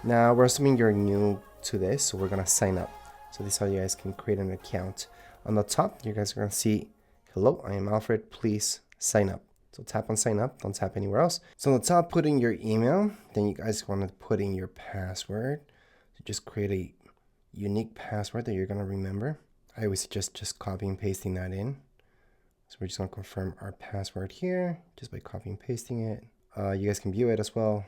Now we're assuming you're new to this, so we're gonna sign up. So this is how you guys can create an account. On the top, you guys are gonna see, hello, I am Alfred, please sign up. So tap on sign up, don't tap anywhere else. So on the top, put in your email, then you guys wanna put in your password. So just create a unique password that you're gonna remember. I always suggest just copying and pasting that in. So we're just gonna confirm our password here, just by copying and pasting it. You guys can view it as well.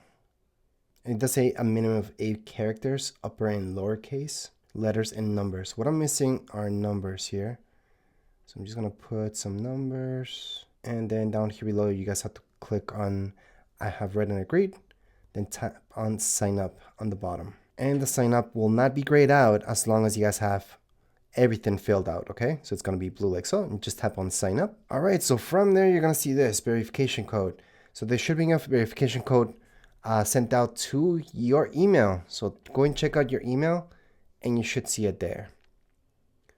And it does say a minimum of 8 characters, upper and lowercase, letters and numbers. What I'm missing are numbers here. So I'm just gonna put some numbers. And then down here below, you guys have to click on I have read and agreed. Then tap on sign up on the bottom. And the sign up will not be grayed out as long as you guys have everything filled out, okay? So it's gonna be blue like so, and just tap on sign up. All right, so from there, you're gonna see this verification code. So there should be a verification code sent out to your email. So go and check out your email and you should see it there.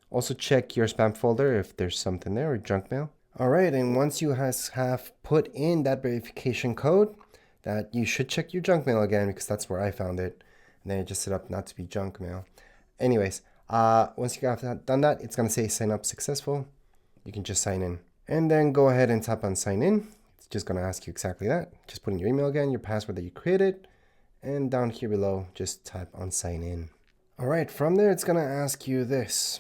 Also check your spam folder if there's something there, or junk mail. All right, and once you have put in that verification code, that you should check your junk mail again, because that's where I found it. And then I just set up not to be junk mail. Anyways, once you have done that, it's gonna say sign up successful. You can just sign in. And then go ahead and tap on sign in. It's just gonna ask you exactly that. Just put in your email again, your password that you created, and down here below, just tap on sign in. All right, from there, it's gonna ask you this.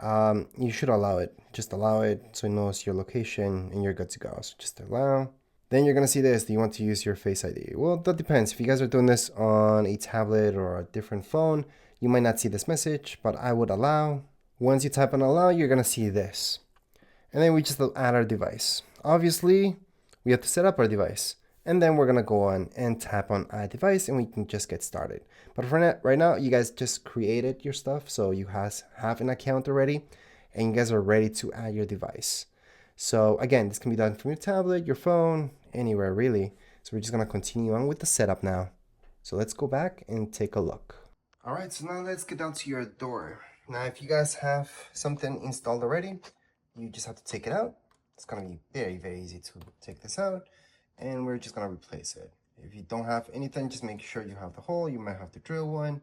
You should allow it. Just allow it so it knows your location and you're good to go. So just allow. Then you're gonna see this. Do you want to use your Face ID? Well, that depends. If you guys are doing this on a tablet or a different phone, you might not see this message, but I would allow. Once you type on allow, you're gonna see this. And then we just add our device. Obviously, we have to set up our device. And then we're gonna go on and tap on add device and we can just get started. But for now, right now, you guys just created your stuff. So you have an account already and you guys are ready to add your device. So again, this can be done from your tablet, your phone, anywhere really. So we're just gonna continue on with the setup now. So let's go back and take a look. All right, so now let's get down to your door. Now, if you guys have something installed already, you just have to take it out. It's gonna be very, very easy to take this out, and we're just gonna replace it. If you don't have anything, just make sure you have the hole. You might have to drill one,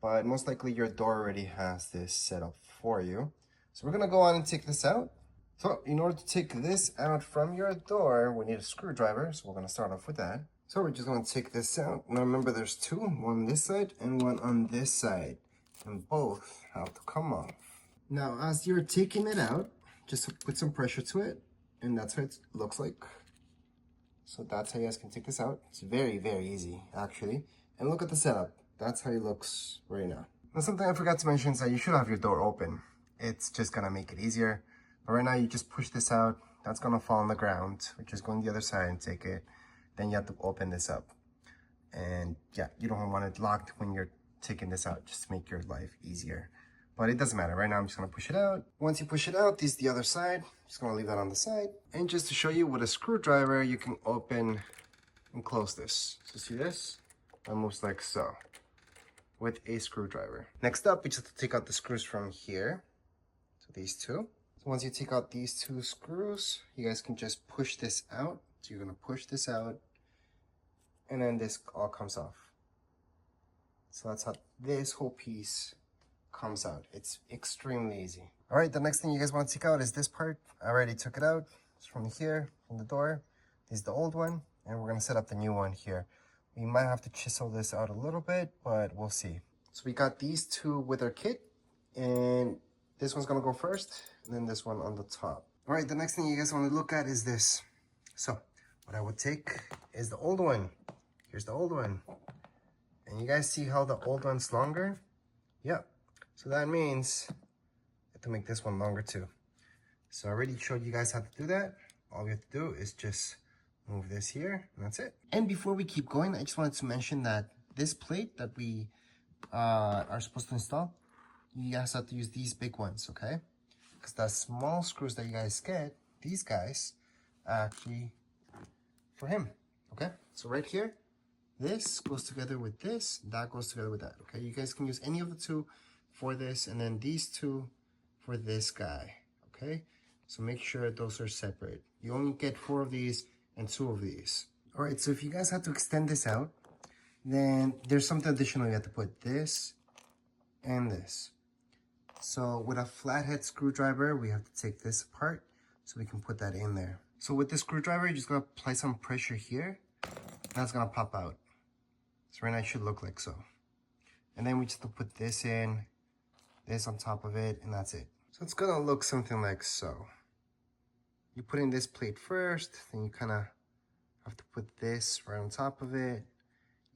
but most likely your door already has this set up for you. So we're gonna go on and take this out. So in order to take this out from your door, we need a screwdriver. So we're gonna start off with that. So we're just gonna take this out. Now remember there's two, one on this side and one on this side. And both have to come off. Now as you're taking it out, just put some pressure to it. And that's how it looks like. So that's how you guys can take this out. It's very, very easy actually. And look at the setup. That's how it looks right now. Now something I forgot to mention is that you should have your door open. It's just gonna make it easier. But right now you just push this out. That's gonna fall on the ground. We're just going the other side and take it. Then you have to open this up. And yeah, you don't want it locked when you're taking this out, just to make your life easier. But it doesn't matter. Right now, I'm just gonna push it out. Once you push it out, this is the other side. Just gonna leave that on the side. And just to show you with a screwdriver, you can open and close this. So see this? That moves like so, with a screwdriver. Next up, we just have to take out the screws from here. So these two. So once you take out these two screws, you guys can just push this out. So you're gonna push this out, and then this all comes off. So that's how this whole piece comes out. It's extremely easy. All right, the next thing you guys want to take out is this part. I already took it out. It's from here, from the door. This is the old one, and we're gonna set up the new one here. We might have to chisel this out a little bit, but we'll see. So we got these two with our kit, and this one's gonna go first, and then this one on the top. All right, the next thing you guys want to look at is this. So what I would take is the old one. Here's the old one. And you guys see how the old one's longer? Yeah. So that means you have to make this one longer too. So I already showed you guys how to do that. All we have to do is just move this here, and that's it. And before we keep going, I just wanted to mention that this plate that we are supposed to install, you guys have to use these big ones, okay? Because the small screws that you guys get, these guys, are actually for him, okay? So right here, this goes together with this, that goes together with that, okay? You guys can use any of the two for this, and then these two for this guy, okay? So make sure those are separate. You only get 4 of these and 2 of these. All right, so if you guys have to extend this out, Then there's something additional. You have to put this and this. So with a flathead screwdriver, we have to take this apart so we can put that in there. So with the screwdriver, you're just gonna apply some pressure here. That's gonna pop out. So right now it should look like so. And then we just have to put this in, this on top of it, and that's it. So it's gonna look something like so. You put in this plate first, then you kind of have to put this right on top of it.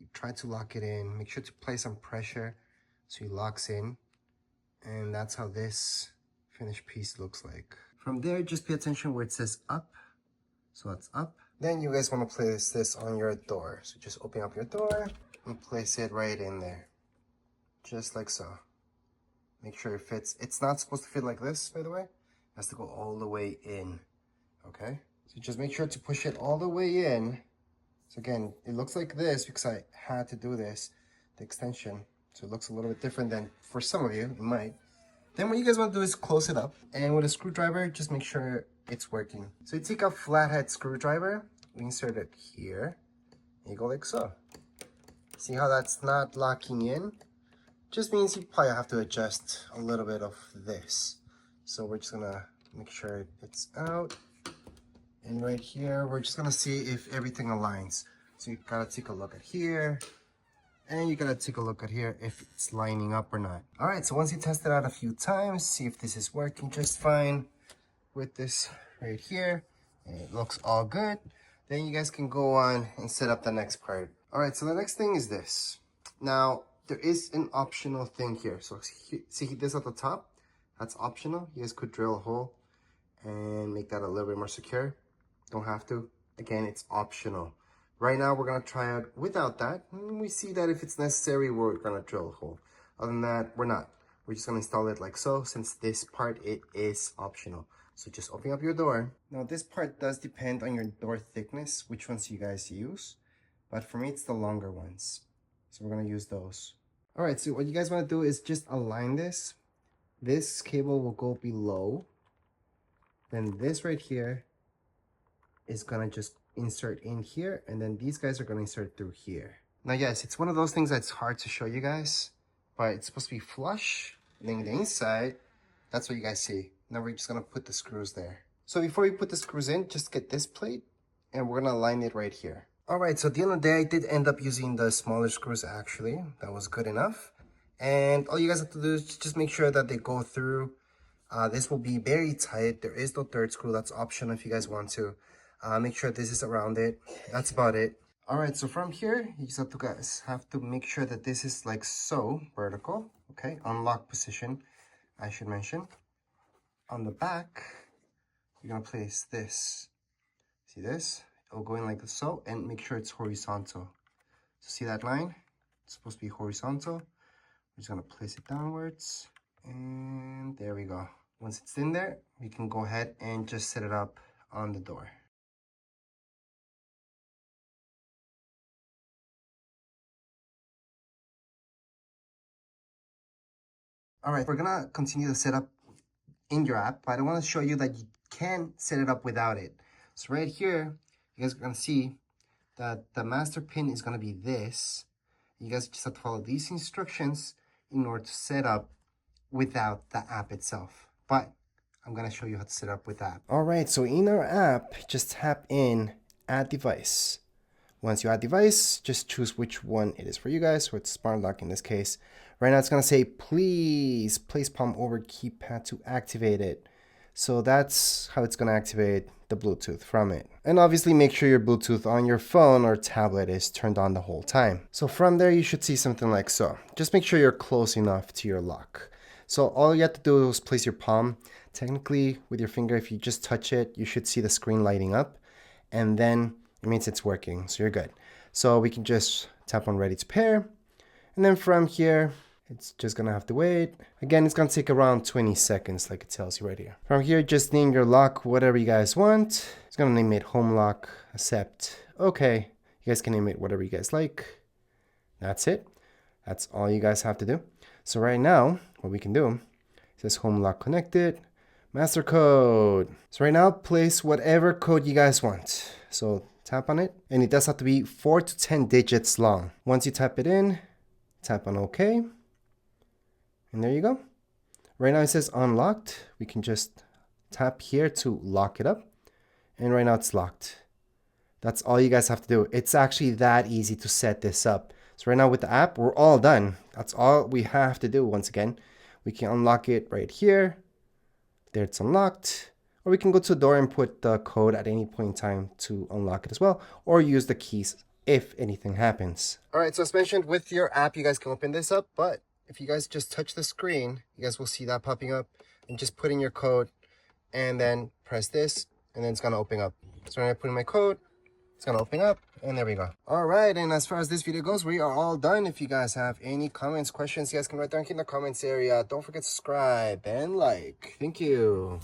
You try to lock it in. Make sure to apply some pressure so it locks in. And that's how this finished piece looks like. From there, just pay attention where it says up. So that's up. Then you guys want to place this on your door. So just open up your door and place it right in there. Just like so. Make sure it fits. It's not supposed to fit like this, by the way. It has to go all the way in. Okay? So just make sure to push it all the way in. So again, it looks like this because I had to do this, the extension. So it looks a little bit different than for some of you, it might. Then what you guys want to do is close it up. And with a screwdriver, just make sure it's working. So you take a flathead screwdriver, we insert it here, and you go like so. See how that's not locking in? Just means you probably have to adjust a little bit of this. So we're just gonna make sure it's out. And right here, we're just gonna see if everything aligns. So you gotta take a look at here. And you gotta take a look at here if it's lining up or not. All right, so once you test it out a few times, see if this is working just fine with this right here. And it looks all good. Then you guys can go on and set up the next part. All right, so the next thing is this. Now, there is an optional thing here. So see this at the top? That's optional. You guys could drill a hole and make that a little bit more secure. Don't have to. Again, it's optional. Right now, we're gonna try it without that. And we see that if it's necessary, we're gonna drill a hole. Other than that, we're not. We're just gonna install it like so, since this part, it is optional. So just open up your door. Now this part does depend on your door thickness, which ones you guys use. But for me, it's the longer ones. So we're gonna use those. All right, so what you guys wanna do is just align this. This cable will go below. Then this right here is gonna just insert in here, and then these guys are gonna insert through here. Now yes, it's one of those things that's hard to show you guys, but it's supposed to be flush. And then the inside, that's what you guys see. Now we're just gonna put the screws there. So before we put the screws in, just get this plate, and we're gonna align it right here. All right, so at the end of the day, I did end up using the smaller screws actually. That was good enough. And all you guys have to do is just make sure that they go through. This will be very tight. There is no third screw. That's optional if you guys want to. Make sure this is around it. That's about it. All right, so from here, you just have to make sure that this is like so, vertical, okay? Unlock position, I should mention. On the back, you're gonna place this. See this? It'll go in like so, and make sure it's horizontal. So see that line? It's supposed to be horizontal. We're just gonna place it downwards, and there we go. Once it's in there, we can go ahead and just set it up on the door. All right, we're gonna continue to set up in your app, but I want to show you that you can set it up without it. So right here, you guys are gonna see that the master pin is gonna be this. You guys just have to follow these instructions in order to set up without the app itself. But I'm gonna show you how to set up with the app. All right, so in our app, just tap in Add Device. Once you add device, just choose which one it is for you guys. So it's smart lock in this case. Right now it's gonna say, please place palm over keypad to activate it. So that's how it's gonna activate the Bluetooth from it. And obviously make sure your Bluetooth on your phone or tablet is turned on the whole time. So from there, you should see something like so. Just make sure you're close enough to your lock. So all you have to do is place your palm. Technically with your finger, if you just touch it, you should see the screen lighting up. And then it means it's working, so you're good. So we can just tap on ready to pair. And then from here, it's just gonna have to wait. Again, it's gonna take around 20 seconds like it tells you right here. From here, just name your lock whatever you guys want. It's gonna name it home lock, accept, okay. You guys can name it whatever you guys like. That's it. That's all you guys have to do. So right now, what we can do, it says home lock connected, master code. So right now, place whatever code you guys want. So tap on it, and it does have to be 4 to 10 digits long. Once you type it in, tap on OK, and there you go. Right now it says unlocked. We can just tap here to lock it up, and right now it's locked. That's all you guys have to do. It's actually that easy to set this up. So right now with the app, we're all done. That's all we have to do. Once again, we can unlock it right here. There it's unlocked. Or we can go to the door and put the code at any point in time to unlock it as well. Or use the keys if anything happens. All right, so as mentioned, with your app, you guys can open this up. But if you guys just touch the screen, you guys will see that popping up. And just put in your code and then press this. And then it's going to open up. So when I put in my code, it's gonna open up, and there we go. All right, and as far as this video goes, we are all done. If you guys have any comments, questions, you guys can write down in the comments area. Don't forget to subscribe and like. Thank you.